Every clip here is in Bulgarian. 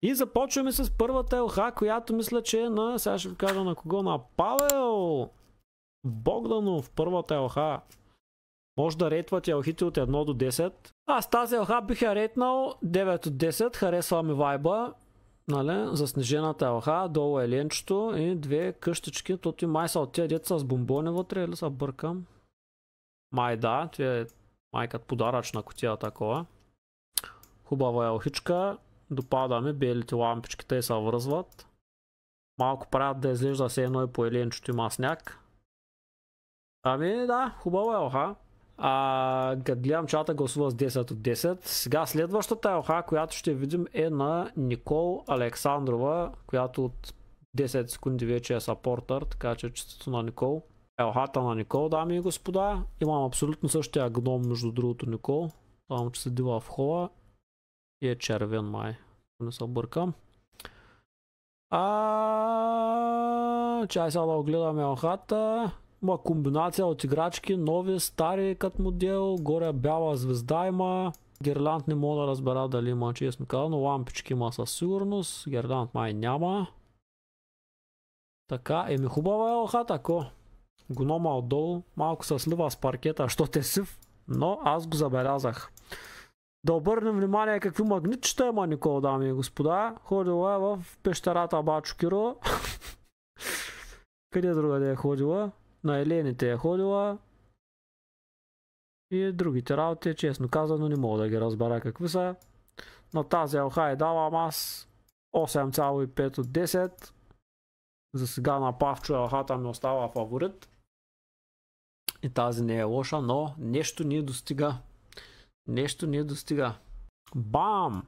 И започваме с първата ЛХ, която мисля, че е на... Сега ще ви кажа на кого? На Павел Богданов, първата ЛХ. Може да рейтвате елхите от 1 до 10. Аз тази ЛХ бих я рейтнал 9 от 10. Харесва ми вайба. Нали? Заснежената ЛХ, долу е ленчето и две къщички. Тото и май са от тия деца с бомбони вътре, или са бъркам? Май да, това е майкът подаръчна кутия такова. Хубава елхичка. Допадаме, белите лампички, те се връзват. Малко правят да изглежда все едно и по еленчето има сняг. Ами да, хубава елха. Като гледам чата гласува с 10 от 10. Сега следващата елха, която ще видим е на Никол Александрова, която от 10 секунди вече е сапортър, така че честито на Никол. Елхата на Никол, дами и господа. Имам абсолютно същия гном, между другото, Никол. Само че седи в хола и е червен май. Не се бъркам. Чай сега да огледаме елхата. Има комбинация от играчки, нови, стари като модел, горе бяла звезда има. Гирланд не мога да разбера дали има, честно казано, но лампички има със сигурност. Гирланд май няма. Така, еми хубава е елхата, ако. Гнома отдолу, малко се слива с паркета, защото е сив, но аз го забелязах. Да обърнем внимание какви магнитчета има Никол, дами и господа. Ходила е в пещерата Бачо Киро. Къде другаде е ходила? На Елените е ходила. И другите работи, честно казано, не мога да ги разбера какви са. На тази елха давам аз 8,5 от 10. За сега на Павчо елхата ми остава фаворит. И тази не е лоша, но нещо ни достига. Нещо не достига. Бам!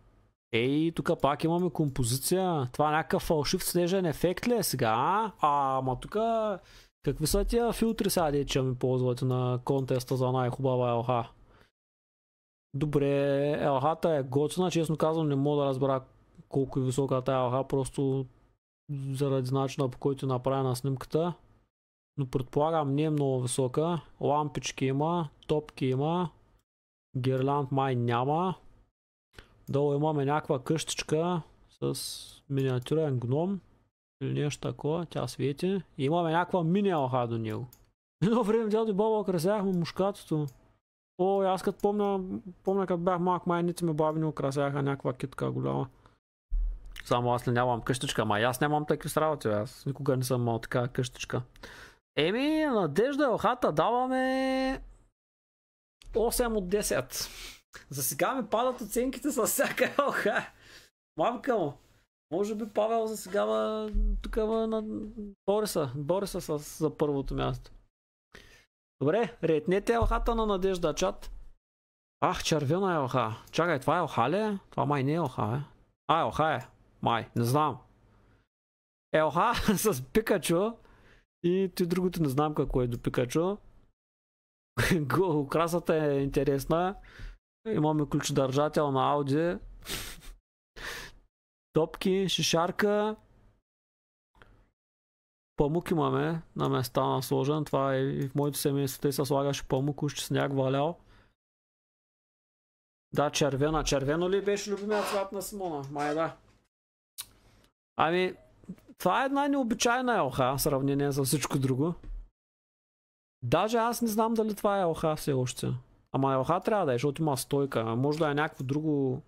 Ей, тук пак имаме композиция. Това е някакъв фалшив снежен ефект ли е сега? Ама тук какви са тия филтри сега, че ми ползвате на контеста за най-хубава елха? Добре, елхата е готина, честно казвам не мога да разбера колко е висока тая елха, просто заради начина по който е направена снимката. Но предполагам не е много висока. Лампички има, топки има. Гирланд май няма. Долу имаме някаква къщичка с миниатюрен гном или нещо такова, тя свети. И имаме някаква мини елха до него. Едно време дядо и баба украсяхме мушкатото. О, аз като помня като бях малък, майните ми баби ни украсяха някаква китка голяма. Само аз ли нямам къщичка, ама аз нямам такива сработи, аз никога не съм имал такава къщичка. Еми, Надежда елхата даваме 8 от 10. За сега ми падат оценките с всяка елха. Мамка му. Може би Павел за сега тук на Бориса за първото място. Добре, рейтнете елхата на Надежда, чат. Ах, червена елха. Чакай, това е елха ли? Това май не е елха, е. Елха е. Май, не знам. Елха с Пикачу. И ти другото не знам какво е до Пикачу. Украсата е интересна. Имаме ключодържател на Ауди. Топки, шишарка. Памук имаме на места на сложен. Това е и в моето семейство. Те се слагаше памук, още сняг валял. Да, червена. Червено ли беше любимият цвят на Симона? Май да. Ами, това е една необичайна елха, в сравнение с всичко друго. Даже аз не знам дали това е елха все още. Ама елха трябва да е, защото има стойка. Може да е някакво друго...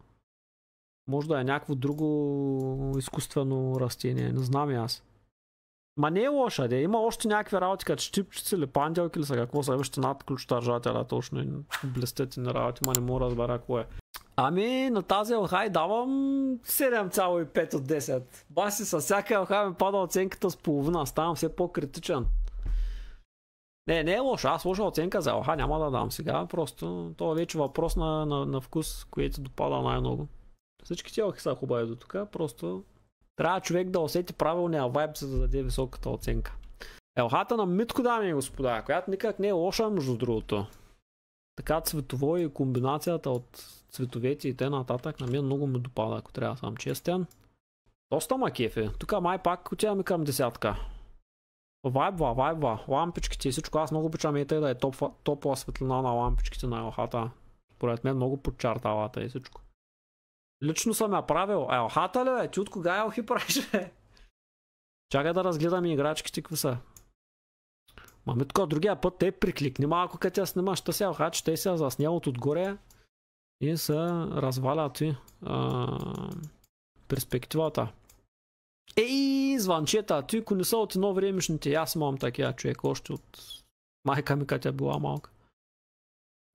Може да е някакво друго изкуствено растение. Не знам и аз. Ма не е лоша, де. Има още някакви работи, като щипчици или панделки или са какво са вижте над ключодържателя. Точно блестетни работи, ма не мога да разбера какво е. Ами на тази елха давам 7,5 от 10. Баси с всяка елха ми пада оценката с половина. Ставам все по-критичен. Не е лошо. Аз лоша оценка за елха няма да дам сега. Просто това е вече въпрос на вкус, което допада най-много. Всички елхи са хубави до тук. Просто трябва човек да усети правилния вайб, за да даде високата оценка. Елхата на Митко, дами и господа, която никак не е лоша между другото. Така цветово и комбинацията от цветовете и т.н. на мен много ми допада, ако трябва да съм честен. Доста ма кефи. Тук май пак отиваме към десятка. Вайбва. Лампичките и всичко. Аз много обичам и тъй да е топла светлина на лампичките на елхата. Според мен много подчертавата и всичко. Лично съм я правил. Елхата ли бе? Ти от кога елхи правиш бе? Чакай да разгледаме играчките какви са. Мамитко, другия път те прикликни малко като я снимаш. Та си елха, че те се засняват отгоре и се развалят и перспективата. Ей, звънчета, ти ако не са от едно времешните, аз имам такива човек, още от майка ми, като тя била малка.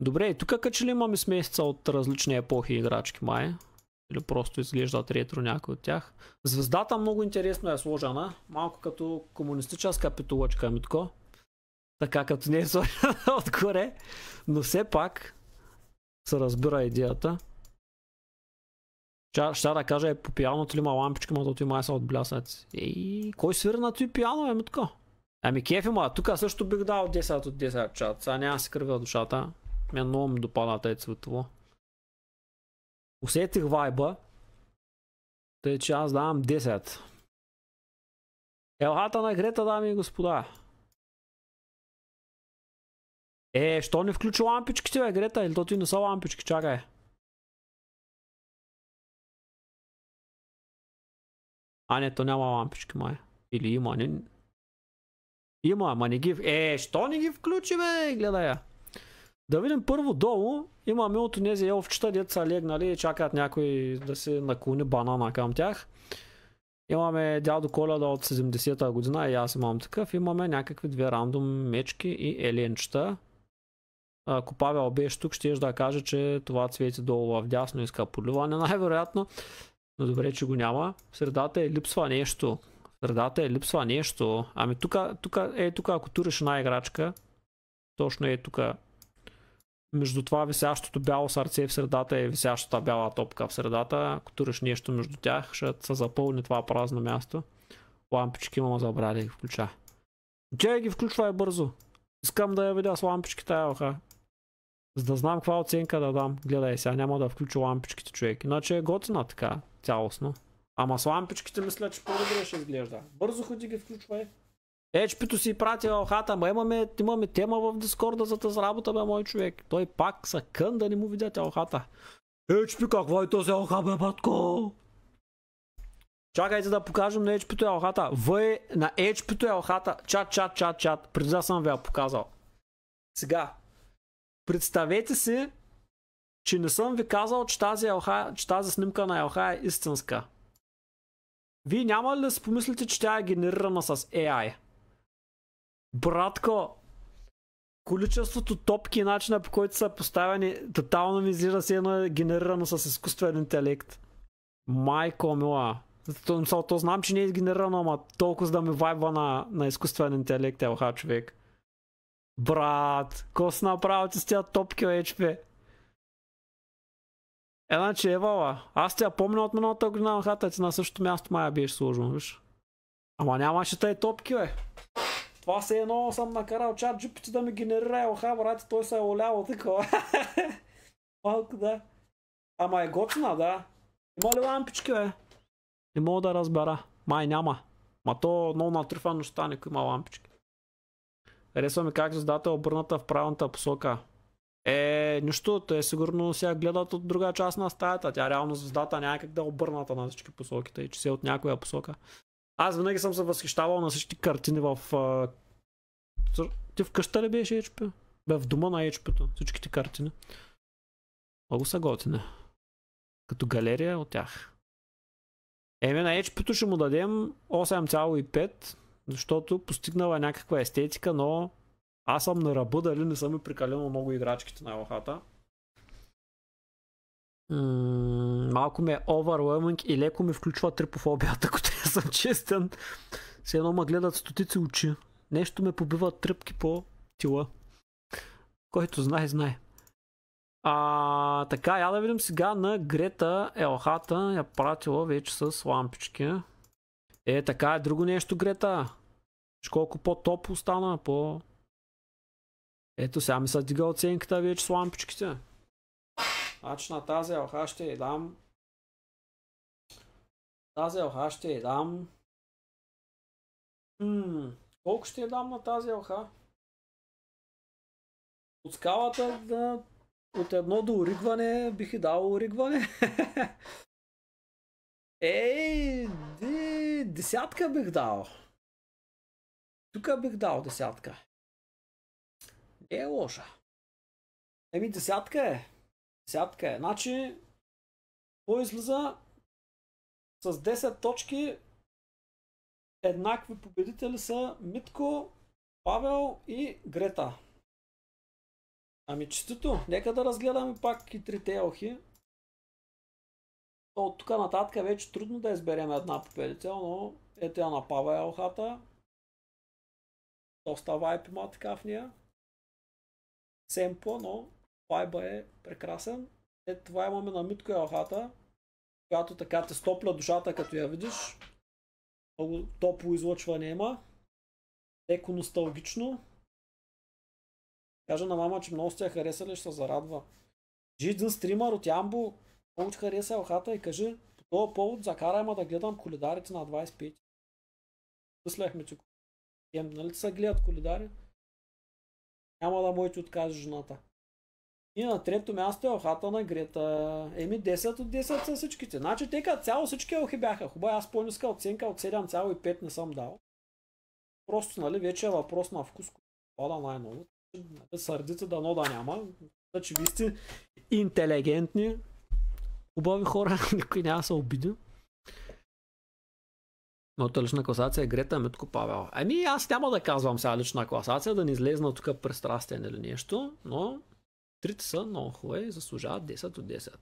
Добре, и тук като че ли имаме смесица от различни епохи играчки май? Или просто изглеждат ретро някой от тях. Звездата много интересно е сложена, малко като комунистическа петолъчка митко. Така като не е сложена отгоре, но все пак се разбира идеята. Ще да кажа, по пианото ли има лампичка, но той май са отблясат. Ей, кой свири на той пиано, митко? Ами кефи ма, тук също бих дал 10 от 10 чат. Сега няма си кървя душата. Мен много ми допада тъй цветово. Усетих вайба. Тъй че аз давам 10. Елхата на Грета, дами и господа. Що не включи лампичките, бе, Грета? Или то ти не са лампички? Чакай. Не, то няма лампички, май. Или има, не... Има, ама не ги... що не ги включи, бе? Гледай я. Да видим първо долу. Имаме от тези елфчета, дето са легнали и чакат някой да се наклони банана към тях. Имаме дядо Коледа от 70-та година и аз имам такъв. Имаме някакви две рандом мечки и еленчета. Ако Павел беше тук, ще да каже, че това цвети долу в дясно иска поливане, най-вероятно. Но добре, че го няма. В средата липсва нещо. Ами тук ако туриш една играчка, точно тук. Между това висящото бяло сърце в средата и висящата бяла топка в средата. Ако туриш нещо между тях, ще се запълни това празно място. Лампички имам забравя да ги включа. Че ги включвай бързо. Искам да я видя с лампичките, елха. За да знам каква оценка да дам. Гледай, сега няма да включа лампичките, човек. Иначе е готина така, цялостно. Ама с лампичките мисля, че по-добре ще изглежда. Бързо ходи ги включвай. HP-то си прати елхата, ама имаме тема в Дискорда за тази работа, бе, мой човек. Той пак са кън да не му видят елхата. HP, какво е този елха, бе, батко? Чакайте да покажем на HP-то елхата. На HP-то елхата. Чат. Преди да съм ви я показал. Сега. Представете си, че не съм ви казал, че тази снимка на елха е истинска. Вие няма ли да си помислите, че тя е генерирана с AI? Братко, количеството топки и начина, по който са поставени, тотално ми излиза си едно е генерирано с изкуствен интелект. Майко мила. То знам, че не е генерирано, ама толкова да ми вайбва на изкуствен интелект, елха, човек. Брат, ко си направил ти с тия топки, HP? Че евала. Аз тя помня от миналата година на хата, ти на същото място мая беше сложено, виж. Ама нямаше тъй топки, бе. Това се едно съм накарал чат GPT да ми генерира елха, брат, той се е оляло такова. Малко да. Ама е готина, да. Има ли лампички, бе? Не мога да разбера. Май няма. Ма то много натрифано ще стане, ако има лампички. Харесва ми как звездата е обърната в правилната посока. Нищо, те сигурно сега гледат от друга част на стаята. Тя реално звездата няма как да е обърната на всички посоки, тъй че се от някоя посока. Аз винаги съм се възхищавал на всички картини в... Ти в къща ли беше HP? Бе, в дома на HP-то, всичките картини. Много са готини. Като галерия от тях. На HP-то ще му дадем 8,5, защото постигнала някаква естетика, но аз съм на ръба, дали не съм и прекалено много играчките на елхата. Малко ме е overwhelming и леко ми включва трипофобията, ако трябва да съм честен. Все едно ме гледат стотици очи. Нещо ме побиват тръпки по тила. Който знае. Така, я да видим сега на Грета елхата. Я пратила вече с лампички. Така е друго нещо, Грета. Колко по-топ остана, Ето сега ми се дига оценката вече с лампичките. Значи на тази елха ще й дам... Колко ще й дам на тази елха? От скалата от едно до оригване бих и дал оригване. Десятка бих дал. Тук бих дал десятка. Не е лоша. Десятка е. Десятка е. Значи, той излиза с 10 точки. Еднакви победители са Митко, Павел и Грета. Ами честито, нека да разгледаме пак и трите елхи. От тук нататък вече трудно да изберем една победител, но ето я на Павел елхата. Доста вайп има така в нея. Семпла, но вайба е прекрасен. Ето това имаме на Митко елхата, която така те стопля душата като я видиш. Много топло излъчване има. Леко носталгично. Кажа на мама, че много сте я харесали, ще се зарадва. Един стример от Ямбо много ти хареса елхата и кажи по този повод закарай ма да гледам коледарите на 25. Мислехме, че нали са гледат коледари? Няма да му ти откаже жената. И на трето място е елхата на Грета. 10 от 10 са всичките. Значи те като цяло всички елхи бяха. Хубаво, аз по-ниска оценка от 7,5 не съм дал. Просто, нали, вече е въпрос на вкус. Пада най-ново. Сърдите дано да няма. Значи вие сте интелигентни, хубави хора, никой няма се обиди. Моята лична класация е Грета, Митко, Павел. Ами аз няма да казвам сега лична класация, да не излезна тук пристрастен или нещо, но трите са много хубави и заслужават 10 от 10.